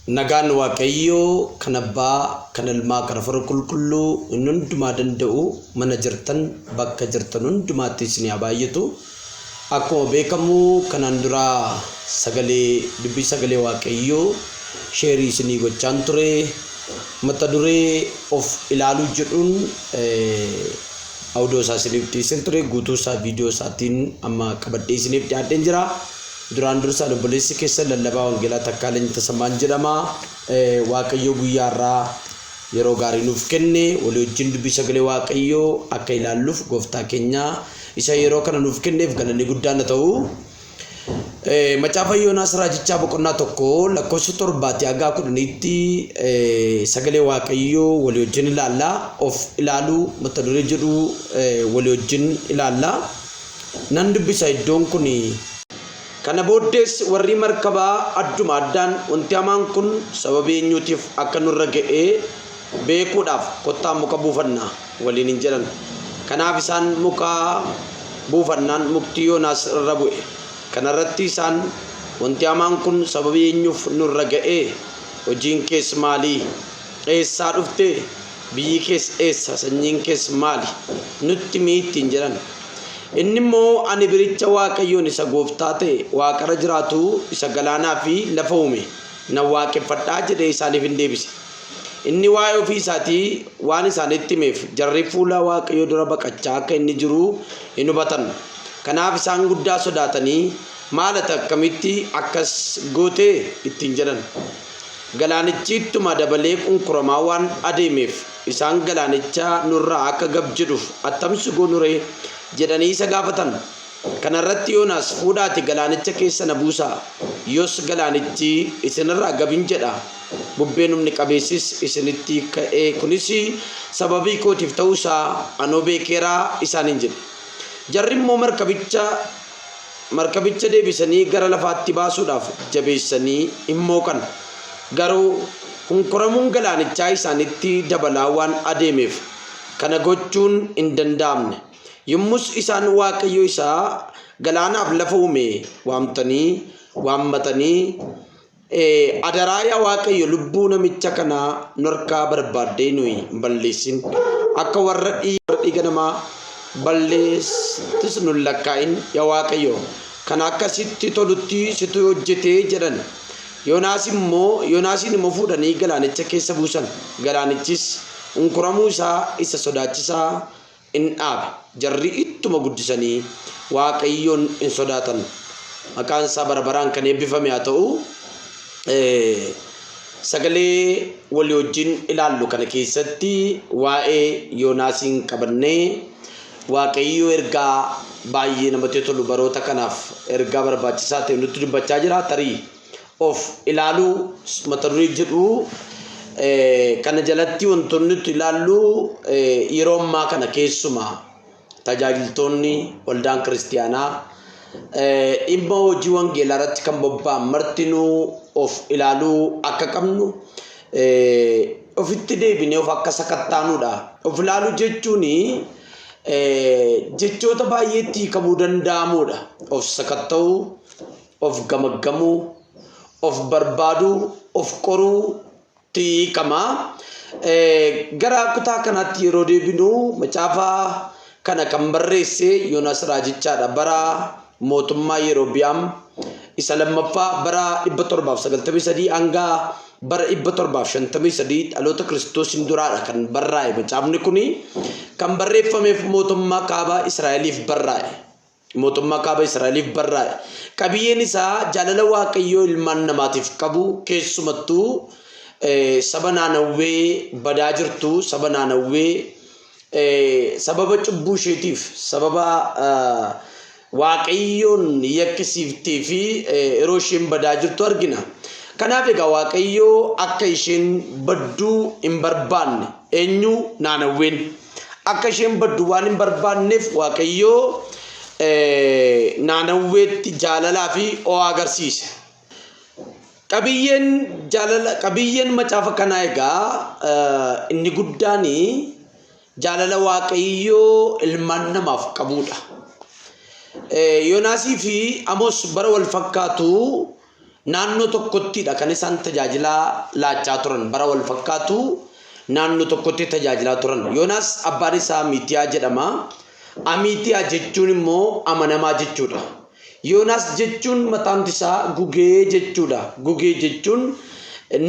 Nagaan Waaqayyoo kan Abbaa, kan Ilmaa, kan Hafuura Qulqulluu inni hundumaa danda'u mana jirtan bakka jirtan hundumaatti isin haa baay'atu. Akkuma beekamu kanaan dura dubbii sagalee Waaqayyoo sheerii isinii gochaan ture. Mata duree of ilaaluu jedhuun audio isaa isiniif dhiyeessan ture. Guutuu isaa viidiyoo isaatiin amma qabadhee isiniif dhiyaadheen jira. Duraan dursa obboleessi keessa lallabaa wangeelaa Takkaaleen Tasammaan jedhama. Waaqayyo guyyaa irraa yeroo gaarii nuuf kenne walii wajjin dubbii sagalee Waaqayyoo akka ilaalluuf gooftaa keenya isa yeroo kana nuuf kenneef galanni guddaan ta'u. Macaafa Yoonaas raajichaa boqonnaa 1 lakkoofsa 7 hanga 10tti sagalee Waaqayyoo walii wajjin ilaalla. Of ilaaluu mata duree jedhu walii wajjin ilaalla. Nan dubbisa iddoon kun kana booddees warri markabaa adduma addaan wanti hamaan kun sababii eenyuutiif akka nurra ga'ee beekuudhaaf kottaa muka buufannaa waliin hin jedhan. Kanaaf isaan muka buufannaan mukti Yoonaas irra bu'e. Kanarratti isaan wanti hamaan kun sababii eenyuuf nurra ga'ee, hojiin kees maali? Eessaa dhufte? Biyyi kees eessa? Sanyiin kees maali? Nutti miittiin jedhan. Inni immoo ani biricha Waaqayyoon isa gooftaa ta'e waaqarra jiraatu isa galaanaa fi lafa uume na waaqeffadhaa jedhee isaaniif hin deebise. Inni waa'ee ofii isaatii waan isaanitti himeef jarri fuula Waaqayyoo dura baqachaa akka inni jiru hin hubatan. Kanaaf isaan guddaa sodaatanii maal akkamitti akkas gootee ittiin jedhan. Galaanichi ittuma dabalee kunkuramaa waan adeemeef isaan galaanicha nurraa akka gab jedhuuf attamsi goonuree jedhanii isa gaafatan. Kanarratti Yoonaas fuudhaati galaanicha keessa na buusaa, yoos galaanichi isinirraa gabin jedha. Bubbeen humni qabeessis isinitti ka'ee kunis sababii kootiif ta'uusaa anoo beekeeraa isaaniin jedhe. Jarri immoo markabicha deebisanii gara lafaatti baasuudhaaf jabeessanii immoo kan garuu kunkuramuun galaanichaa isaanitti dabalaa waan adeemeef kana gochuun hin danda'amne. Yommus isaan Waaqayyo isaa galaanaaf lafa uume waammatanii adaraa yaa Waaqayyo lubbuu namicha kanaa norkaa barbaaddee nuyi balleessin akka warra dhiiga namaa balleessis nun lakkaa'in yaa Waaqayyo kan akkasitti tolutti situ hojjetee jedhan. Yoonaasiin immoo fuudhanii galaanicha keessa buusan. Galaanichis kunkuramuu isaa isa sodaachisaa in dhaabe. Jarri ittuma guddisanii Waaqayyoon in sodaatan. Maqaan isaa barabaraan kan eebbifame haa ta'u. Sagalee walii wajjin ilaallu kana keessatti waa'ee Yoonaasiin qabannee Waaqayyo ergaa baay'ee namatti tolu baroota kanaaf ergaa barbaachisaa ta'e nutti dubbachaa jira. Tarii of ilaaluu mata duree jedhu kana jalatti wantoonni nuti ilaallu yeroo ammaa kana keessumaa tajaajiltoonni waldaan kiristiyaanaa dhimma hojii wangeelaa irratti kan bobba'an martinuu of ilaaluu akka qabnu ofitti deebinee of akka sakattaanuudha. Of ilaaluu jechuun jechoota baay'eetti hiikamuu danda'amuudha. Of sakatta'uu, of gamaggamuu, of barbaaduu, of qoruu hiikama. Gara kutaa kanatti yeroo deebinu macaafa kana kan barreesse Yoonaas raajichaadha. Bara mootummaa Yerobi'aam isa lammaffaa bara 793 hanga bara 753 dhaloota Kiristoosiin duraadha kan barraa'e. Macaafni kun kan barreeffameef mootummaa kaaba Israa'eliif barraa'e. Qabiyyeen isaa jaalala Waaqayyoo ilmaan namaatiif qabu, keessumattuu saba Naanawwee badaa jirtu, saba Naanawwee sababa cubbuu isheetiif sababa Waaqayyoon yakkisiiftee fi yeroo isheen badaa jirtu argina. Kanaaf egaa Waaqayyoo akka isheen badduu hin barbaanne eenyu Naanawween akka isheen badduu waan hin barbaanneef Waaqayyoo Naanawweetti jaalalaa fi ho'a agarsiise. Qabiyyeen macaafa kanaa egaa inni guddaan jaalala Waaqayyoo ilmaan namaaf qabudha. Yoonaasii fi Amoos bara wal fakkaatu naannoo tokkottidha kan isaan tajaajilaa laachaa turan bara wal fakkaatu naannoo tokkotti tajaajilaa turan. Yoonaas abbaan isaa Amiitiyaa jedhama. Amiitiyaa jechuun immoo amanamaa jechuudha. Yoonaas jechuun mataan isaa gugee jechuudha. Gugee jechuun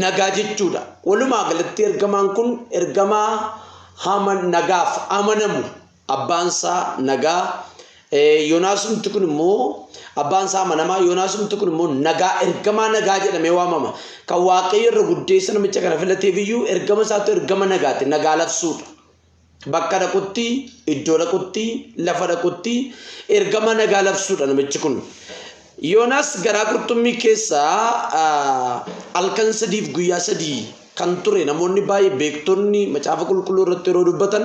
nagaa jechuudha. Walumaa galatti ergamaan kun ergamaa nagaaf amanamu. Abbaan isaa nagaa. Yoonaasumti kun immoo abbaan isaa amanamaa. Yoonaasumti kun immoo nagaa ergamaa nagaa jedhamee waamama. Kan Waaqayyo irra guddeessa namicha kana filateef iyyuu ergama isaatu ergama nagaati. Nagaa labsuudha. Bakka dhaqutti, iddoo dhaqutti, lafa dhaqutti ergama nagaa labsuudha namichi kun. Yoonaas garaa qurxummii keessaa halkan sadiif guyyaa sadii kan ture namoonni baay'ee beektonni macaafa qulqulluu irratti yeroo dubbatan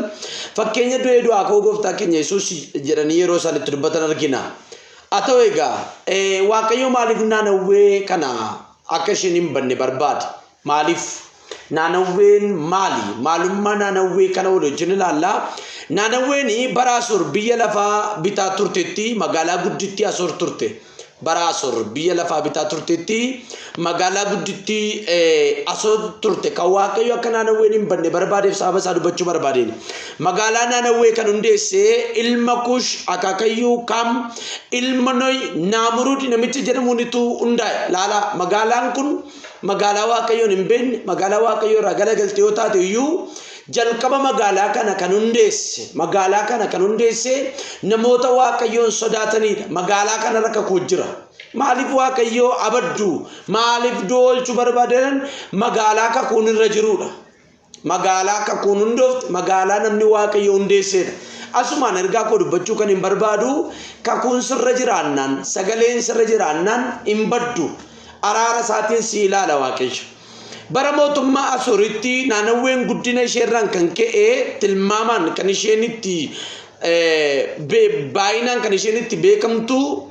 fakkeenya du'ee du'aa ka'uu gooftaa keenya Yesuus jedhanii yeroo isaan itti dubbatan argina. Haa ta'u egaa Waaqayyo maaliif Naanawwee kana akka isheen hin banne barbaade? Maaliif? Naanawween maali? Maalummaa Naanawwee kana waliin ilaalla. Naanawween bara Asoor biyya lafaa bitaa turteetti magaalaa guddittii Asoor turte. Bara Asoor biyya lafaa bitaa turteetti magaalaa guddittii Asoor turte. Kan Waaqayyo akka Naanawween hin banne barbaadeef saba isaa dubbachuu barbaadeen. Magaalaa Naanawwee kan hundeessee ilma Kuush akaakayyuu Kaam ilma Noy Naamuruud namicha jedhamuunitu hundaa'e. Laala magaalaan kun magaalaa Waaqayyoon hin beekne magaalaa Waaqayyoo irraa galagaltee yoo taate iyyuu jalqaba magaalaa kana kan hundeesse namoota Waaqayyoon sodaatanidha. Magaalaa kana rakka koo jira. Maaliif Waaqayyoo abaddu? Maaliif doolchuu barbaadan? Magaalaa kakuun irra jirudha. Magaalaa kakuun hundoofte magaalaa namni Waaqayyoo hundeessedha. Asumaan ergaa koo dubbachuu kan hin barbaadu kakuun sirra jiraannaan sagaleen sirra jiraannaan hin baddu. Araara isaatiin si ilaala Waaqayyo. Bara mootummaa Asooritti Naanawween guddina isheerraan kan ka'e tilmaamaan kan isheen itti baay'inaan kan isheen itti beekamtu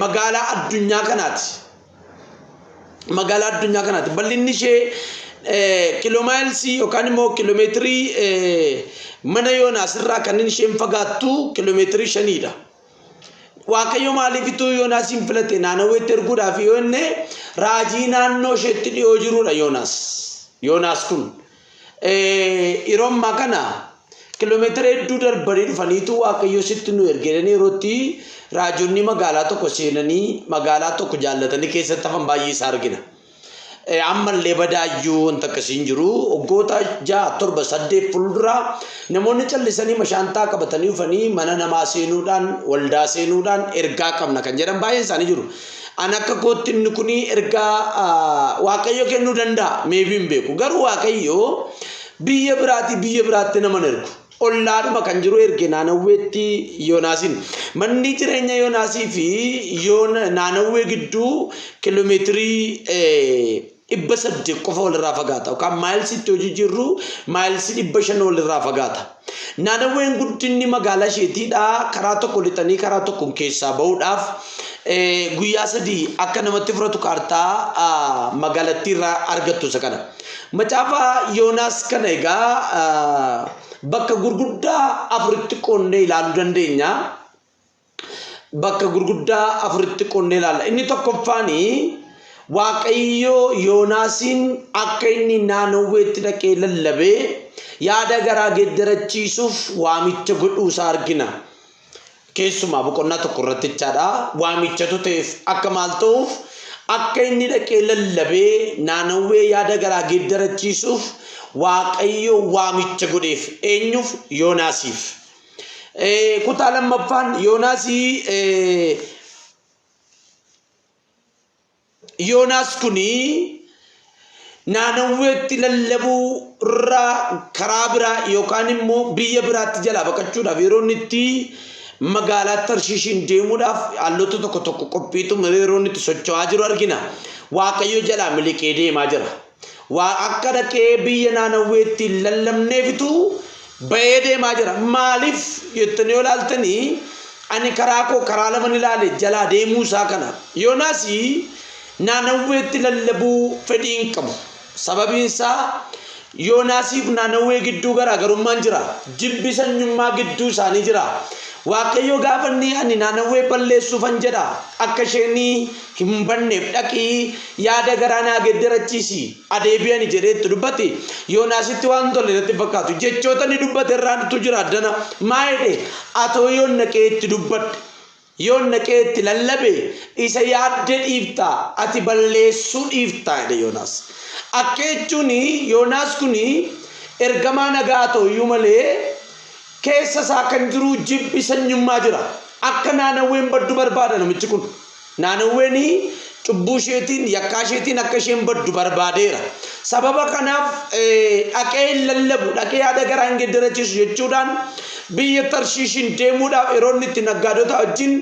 magaalaa addunyaa kanaati. Magaalaa addunyaa kanaati. Bal'inni ishee kiiloomaayilsii yookaan immoo kiiloomeetirii mana Yoonaas irraa kan isheen fagaattu kiiloomeetirii 5dha. Waaqayyo maaliifitu Yoonaasiin filate Naanawweetti erguudhaaf yoo inni raajii naannoo isheetti dhiyoo jirudha Yoonaas. Yoonaas kun yeroo ammaa kana kiiloomeetira hedduu darbanii dhufaniitu Waaqayyo sitti nu ergedanii yerootti raajonni magaalaa tokko seenanii magaalaa tokko jaallatanii keessatti hafan baay'ee isaa argina. Ammallee badaayyuu wanta akkasiin jiru waggoota 6, 7, 8 fuuldura namoonni callisanii mashaantaa qabatanii dhufanii mana namaa seenuudhaan waldaa seenuudhaan ergaa qabna kan jedhan baay'een isaanii jiru. An akka kootti inni kun ergaa Waaqayyo kennuu danda'a meebii hin beeku. Garuu Waaqayyo biyya biraatti nama ergu. Ollaadhuma kan jiru erge Naanawweetti Yoonaasin. Manni jireenya Yoonaasii fi Naanawwee gidduu kiiloomeetirii 800 qofa walirraa fagaata. Yookaan maayilsiitti hojii jirru maayilsii 500 walirraa fagaata. Naanawween guddinni magaalaa isheetiidha. Karaa tokko lixanii karaa tokko keessaa bahuudhaaf guyyaa 3 akka namatti fudhatu kaartaa magaalattiirraa argattu isa kana. Macaafa Yoonaas kana egaa bakka gurguddaa 4tti qoonnee ilaaluu dandeenya. Bakka gurguddaa 4tti qoonnee ilaalla. Inni tokkoffaani Waaqayyo Yoonaasin akka inni Naanawweetti dhaqee lallabee yaada garaa geeddarachiisuuf waamicha godhuusaa argina. Keessumaa boqonnaa tokko irratti jechaadha. Waamichatu ta'eef akka maal ta'uuf akka inni dhaqee lallabee Naanawwee yaada garaa geeddarachiisuuf Waaqayyo waamicha godheef. Eenyuuf? Yoonaasiif. Kutaa lammaffaan Yoonaas kuni Naanawweetti lallabuu irraa karaa biraa yookaan immoo biyya biraatti jalaa baqachuudhaaf yeroo inni itti magaalaa Tarshiishiin deemuudhaaf haalota tokko qophiitu yeroo inni itti socho'aa jiru argina. Waaqayyo jalaa miliqee deemaa jira. Akka dhaqee biyya Naanawweetti lallabneefitu bahee deemaa jira. Maaliif jettanii yoo ilaaltanii ani karaa lama ilaale jalaa deemuu isaa kana. Yoonaas Naanawweetti lallabuu fedhii hin qabu. Sababiin isaa Yoonaasiif Naanawwee gidduu garaagarummaan jira. Jibbi sanyummaa gidduu isaanii jira. waaqayyo gaafanni ani naanawwee balleessuufan jedha akka isheen hin banneef dhaqii yaada garaanaa geddarachiisi adeebi'ani jedheetti dubbate Yoonaasitti waan tolle irratti fakkaatu jechoota ni dubbate irraantu jira addana maayidhe atoo yoon naqee itti dubbadhe yoon naqee itti lallabe isa yaadde dhiifta ati balleessuu dhiifta jedhe Yoonaas akka jechuun Yoonaas kuni ergamaa nagaa ta'uyyuu malee keessa isaa kan jiru jibbi sanyummaa jira akka naanawween baddu barbaada namichi kun naanawween cubbuu isheetiin yakkaa isheetiin akka isheen baddu barbaadeera sababa kanaaf dhaqee lallabu dhaqee yaada garaan geddarachiisu jechuudhaan biyya Tarshiishiin deemuudhaaf yeroo inni itti naggaadota wajjin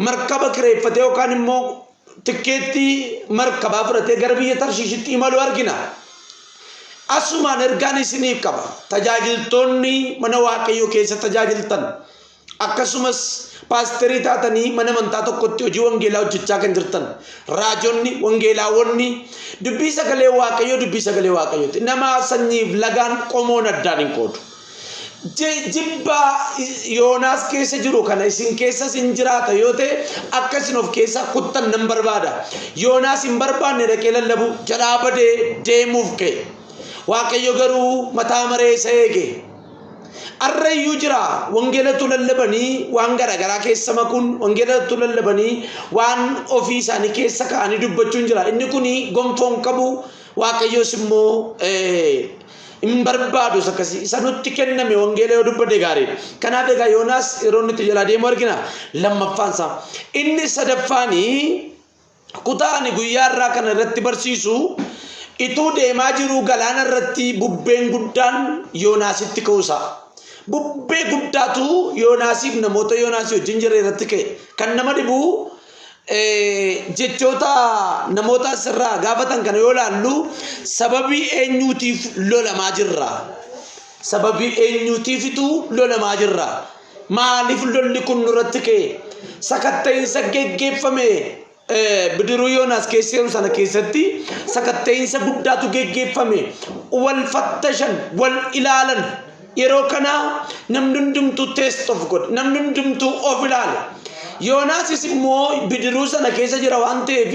markaba kireeffatee yookaan immoo tikkeettii markabaa fudhatee gara biyya Tarshiishitti imaluu argina. Asumaan ergaan isiniif qaba tajaajiltoonni mana waaqayyoo keessa tajaajiltan akkasumas paasterii taatanii mana amantaa tokkotti hojii wangeelaa hojjechaa kan jirtan raajonni wangeelaawonni dubbii sagalee waaqayyooti nama sanyiif lagaan qomoon addaan hin qoodu jibba Yoonaas keessa jiru kana isin keessas hin jiraata yoo ta'e akkasin of keessaa kuttan nan barbaada Yoonaas hin barbaanne dhaqee lallabu jalaa badee deemuuf ka'e waaqayyo garuu mataa maree isa eege arrayyuu jira wangeelatu lallabanii waan garagaraa keessa makuun wangeelatu lallabanii waan ofii isaanii keessa ka'anii dubbachuun jira inni kuni gonfoon qabu waaqayyos immoo hin barbaadu akkasii isa nutti kenname wangeela yoo dubbate gaariidha kanaaf egaa Yoonaas yeroo nuti jalaa deemu argina lammaffaan isaa inni sadaffaanii kutaani guyyaa irraa kana irratti barsiisu ituu deemaa jiru galaana irratti bubbeen guddaan Yoonaasitti ka'uusa bubbee guddaatu Yoonaasiif namoota Yoonaasii wajjin jiran irratti ka'e kan nama dhibu jechoota namoota asirraa gaafatan kana yoo laallu sababii eenyuutiif lolamaa jirra sababii eenyuutiifitu lolamaa jirra maaliif lolli kun nurratti ka'e sakatta'insa geggeeffame bidiruu Yoonaas keesseeru sana keessatti sakatta'insa guddaatu geggeeffame wal fattashan wal ilaalan yeroo kana namni hundumtuu test of godhe namni hundumtuu of ilaala Yoonaasis immoo bidiruu sana keessa jira waan ta'eef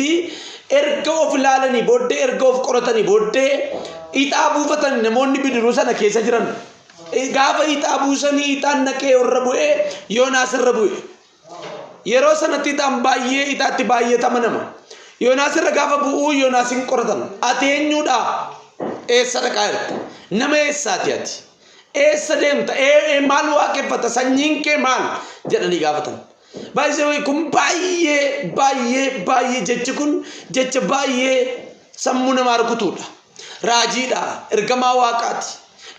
erga of ilaalanii booddee erga of qoratanii booddee ixaa buufatan namoonni bidiruu sana keessa jiran gaafa ixaa buusanii ixaan naqee irra bu'ee Yoonaas irra bu'e yeroo sanatti ixaan baay'ee ixaatti baay'atama nama Yoonaas irra gaafa bu'uu Yoonaasin qoratan ati eenyudha eessa dhaqaa jirta nama eessaati ati eessa deemta maal waaqeffata sanyiin kee maal jedhanii gaafatan baay'ee kun baay'ee jechi kun jecha baay'ee sammuu namaa rukutudha raajiidha ergamaa waaqaati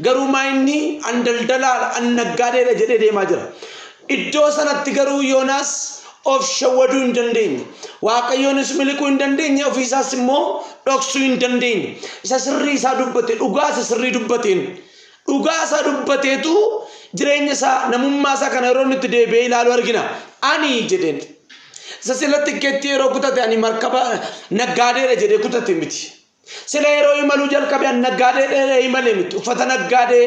garuu maayinni an daldalaadha an naggaadeedha jedhee deemaa jira iddoo sanatti garuu Yoonaas of shawwaduu hin dandeenye waaqayyoonis miliquu hin dandeenye ofiisaas immoo dhoksuu hin dandeenye isa sirrii isaa dubbate dhugaa isa sirrii dubbateen dhugaa isaa dubbateetu jireenya isaa namummaa isaa kana yeroo nuti deebi'ee ilaalu argina ani jedheen isa silatti keetti yeroo kutate ani markaba naggaadeedha jedhee kutate miti sila yeroo imaluu jalqabe an naggaadeedha imale miti uffata naggaadee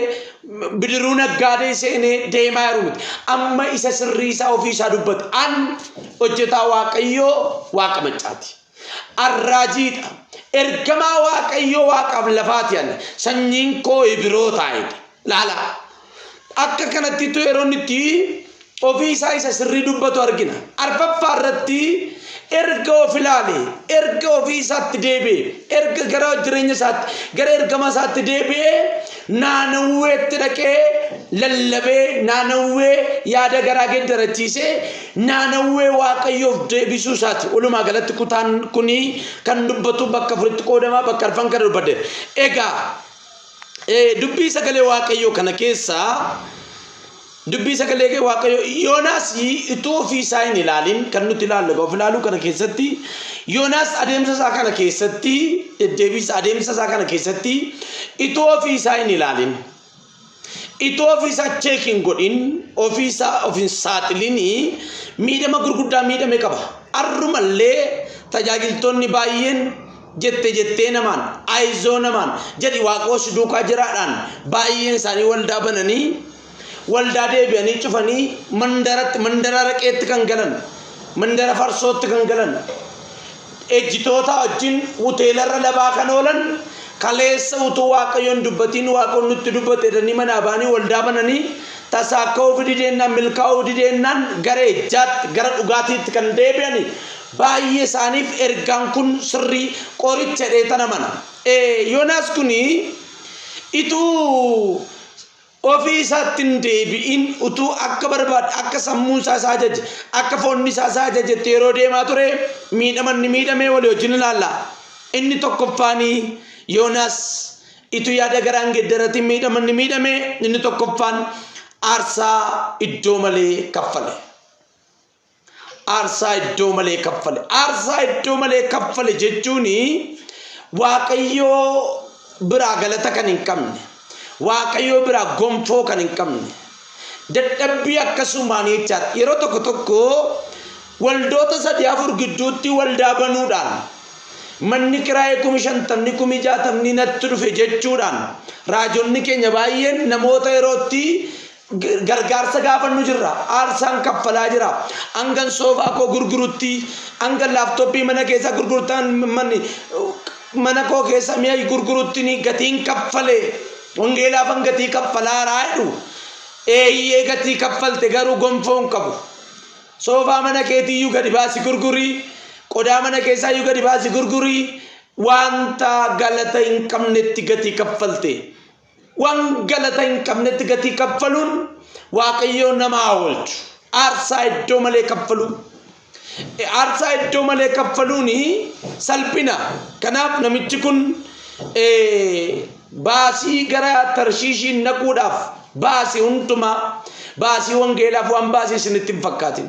bidiruu naggaadee seenee deemaa jiru miti amma isa sirrii isaa ofii isaa dubbate an hojjetaa waaqayyoo waaqa maccaati arraajiidha ergamaa waaqayyoo waaqaaf lafaati an sanyiin koo ibiroo taa'edha laala akka kanatti yeroo nuti ofii isaa isa sirrii dubbatu argina arfaffaa irratti erga of ilaale erga ofii isaatti deebi'e erga gara jireenya isaatti gara ergama isaatti deebi'e naanawweetti dhaqee lallabee naanawwee yaada garaa geddarachiisee naanawwee waaqayyoof deebisuu isaati walumaa galatti kutaan kuni kan dubbatu bakka afuritti qoodamaa bakka arfan kan dubbate egaa dubbii sagalee waaqayyoo kana keessaa dubbii sagalee waaqayyoo Yoonaas ituu ofii isaa hin ilaalin kan nuti ilaallu of ilaaluu kana keessatti Yoonaas adeemsa isaa kana keessatti deddeebisa adeemsa isaa kana keessatti ituu ofii isaa hin ilaalin ituu ofii isaa cheekin godhin ofii isaa ofiin saaxilini miidhama gurguddaa miidhame qaba arrumallee tajaajiltoonni baay'een jettee namaan aizoo namaan jedhi waaqoo si duukaa jiraadhaan baay'een isaanii waldaa bananii waldaa deebi'anii cufanii mandara raqeetti kan galan mandara farsootti kan galan ejjitoota wajjin hoteelarra labaa kan oolan kaleessa utuu waaqayyoon dubbatiin waaqoon nutti dubbate jedhanii manaa baanii waldaa bananii tasaaka'uu fidideennaan milkaa'uu fidideennaan gara ejjaatti gara dhugaatiitti kan deebi'anii baay'ee isaaniif ergaan kun sirrii qoricha dheetana mana Yoonaas kuni ituu ofii isaatti hin deebi'in utuu akka barbaade akka sammuu isaa ajaje akka foonni isaa ajajetti yeroo deemaa ture miidhamee walii wajjin ilaalla inni tokkoffaanii Yoonaas ituu yaada garaan geeddaratiin miidhame inni tokkoffaan aarsaa iddoo malee kaffale. Aarsaa iddoo malee kaffale jechuun waaqayyoo biraa galata kan hin qabne waaqayyoo biraa gonfoo kan hin qabne dadhabbii akkasumaan jechaadha. Yeroo tokko waldoota 3-4 gidduutti waldaa banuudhaan manni kiraayee 50,000 60,000 natti dhufe jechuudhaan raajonni keenya baay'een namoota yerootti gargaarsa gaafannu jirra aarsaan kaffalaa jira hangan soofaa koo gurgurutti hangan laaftoppii mana keessa gurgurtaan mana koo keessa mi'a gurgurutti ni gatiin kaffale wangeelaaf gatii kaffalaa raadhu eeyyee gatii kaffalte garuu gonfoon qabu soofaa mana keetiyyuu gadi baasi gurgurii qodaa mana keessaa iyyuu gadi baasi gurgurii wanta galata hin qabnetti gatii kaffalte waan galata hin qabnetti gatii kaffaluun waaqayyoo nama oolchu aarsaa iddoo malee kaffaluun salphina kanaaf namichi kun baasii gara Tarshiishiin naquudhaaf baasii hundumaa baasii wangeelaaf waan baasii isinitti hin fakkaatin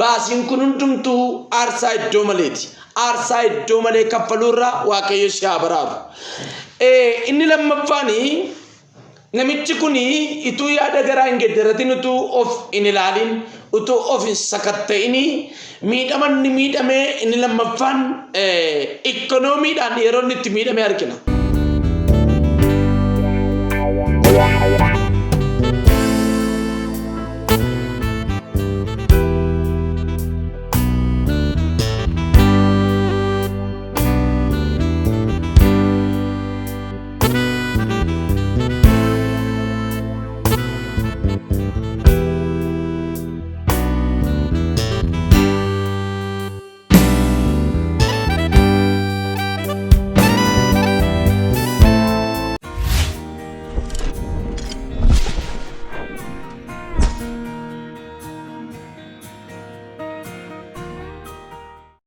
baasiin kun hundumtuu aarsaa iddoo maleeti aarsaa iddoo malee kaffaluurraa waaqayyo si haa baraaru. Inni lammaffaanii namichi kuni ituu yaada garaa hin geeddaratin utuu of hin ilaalin utuu of hin sakatta'ini miidhame inni lammaffaan ikkonoomiidhaan yeroo inni itti miidhame argina.